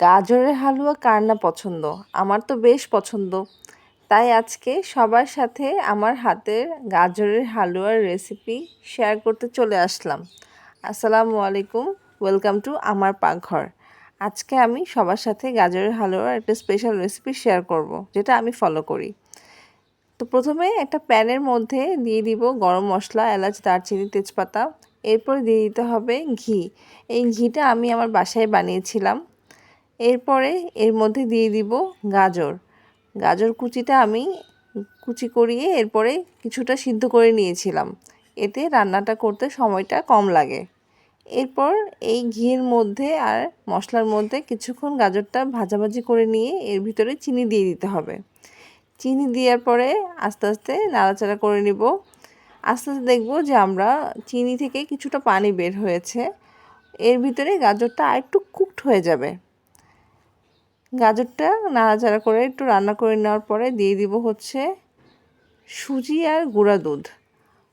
গাজরের হালুয়া কার না পছন্দ? আমার তো বেশ পছন্দ। তাই আজকে সবার সাথে আমার হাতের গাজরের হালুয়ার রেসিপি শেয়ার করতে চলে আসলাম। আসসালামু আলাইকুম, ওয়েলকাম টু আমার পাকঘর। আজকে আমি সবার সাথে গাজরের হালুয়ার একটা স্পেশাল রেসিপি শেয়ার করব, যেটা আমি ফলো করি। তো প্রথমে একটা প্যানের মধ্যে দিয়ে দিব গরম মশলা, এলাচ, দারচিনি, তেজপাতা। এরপর দিয়ে দিতে হবে ঘি। এই ঘিটা আমি আমার বাসায় বানিয়েছিলাম। এরপরে এর মধ্যে দিয়ে দিব গাজর। গাজর কুচিটা আমি কুচি করিয়ে এরপরে কিছুটা সিদ্ধ করে নিয়েছিলাম। এতে রান্নাটা করতে সময়টা কম লাগে। এরপর এই ঘিয়ের মধ্যে আর মশলার মধ্যে কিছুক্ষণ গাজরটা ভাজাভাজি করে নিয়ে এর ভিতরে চিনি দিয়ে দিতে হবে। চিনি দেওয়ার পরে আস্তে আস্তে নাড়াচাড়া করে নিব। আস্তে আস্তে দেখব যে আমরা চিনি থেকে কিছুটা পানি বের হয়েছে। এর ভিতরে গাজরটা আরেকটু কুকড হয়ে যাবে। গাজরটা নাড়াচাড়া করে একটু রান্না করে নেওয়ার পরে দিয়ে দিব হচ্ছে সুজি আর গুঁড়া দুধ।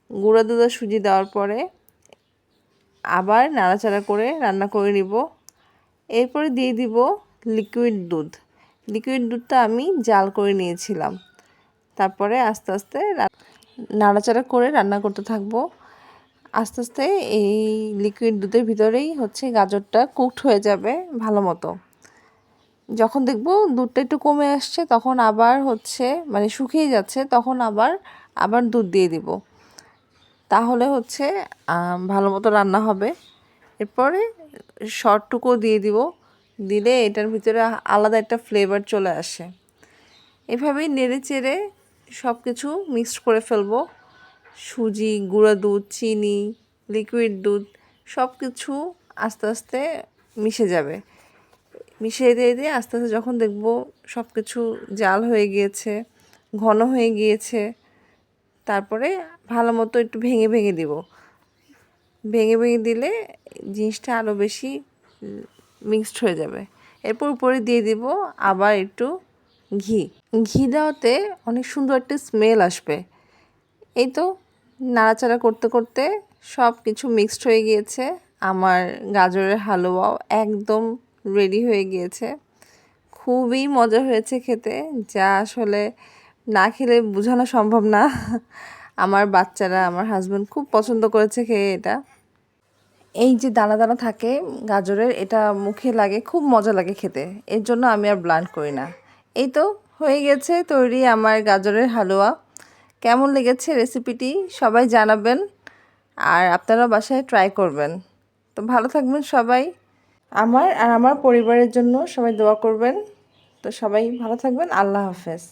গুঁড়া দুধ আর সুজি দেওয়ার পরে আবার নাড়াচাড়া করে রান্না করে নিব। এরপরে দিয়ে দিব লিকুইড দুধ। লিকুইড দুধটা আমি জাল করে নিয়েছিলাম। তারপরে আস্তে আস্তে নাড়াচাড়া করে রান্না করতে থাকবো। আস্তে আস্তে এই লিকুইড দুধের ভিতরেই হচ্ছে গাজরটা কুকড হয়ে যাবে ভালো মতো। যখন দেখব দুধটা একটু কমে আসছে, তখন আবার হচ্ছে শুকিয়ে যাচ্ছে, তখন আবার দুধ দিয়ে দিব। তাহলে হচ্ছে ভালো মতো রান্না হবে। এরপরে সরটুকু দিয়ে দিব। দিলে এটার ভিতরে আলাদা একটা ফ্লেভার চলে আসে। এভাবেই নেড়ে চেড়ে সব কিছু মিক্সড করে ফেলবো। সুজি, গুঁড়া দুধ, চিনি, লিকুইড দুধ সব কিছু আস্তে আস্তে মিশে যাবে। মিশিয়ে দিয়ে আস্তে আস্তে যখন দেখব সব কিছু জাল হয়ে গিয়েছে, ঘন হয়ে গিয়েছে, তারপরে ভালো মতো একটু ভেঙে ভেঙে দিব। ভেঙে ভেঙে দিলে জিনিসটা আরও বেশি মিক্সড হয়ে যাবে। এরপর উপরে দিয়ে দিব আবার একটু ঘি। ঘি দেওয়াতে অনেক সুন্দর একটা স্মেল আসবে। এই তো নাড়াচাড়া করতে করতে সব কিছু মিক্সড হয়ে গিয়েছে। আমার গাজরের হালুয়াও একদম রেডি হয়ে গিয়েছে। খুবই মজা হয়েছে খেতে, যা আসলে না খেলে বোঝানো সম্ভব না। আমার বাচ্চারা, আমার হাজব্যান্ড খুব পছন্দ করেছে খেয়ে এটা। এই যে দানা দানা থাকে গাজরের, এটা মুখে লাগে, খুব মজা লাগে খেতে। এর জন্য আমি আর ব্লান্ট করি না। এই তো হয়ে গেছে তৈরি আমার গাজরের হালুয়া। কেমন লেগেছে রেসিপিটি সবাই জানাবেন, আর আপনারা বাসায় ট্রাই করবেন। তো ভালো থাকবেন সবাই। আমার আর আমার পরিবারের জন্য সবাই দোয়া করবেন। তো সবাই ভালো থাকবেন। আল্লাহ হাফেজ।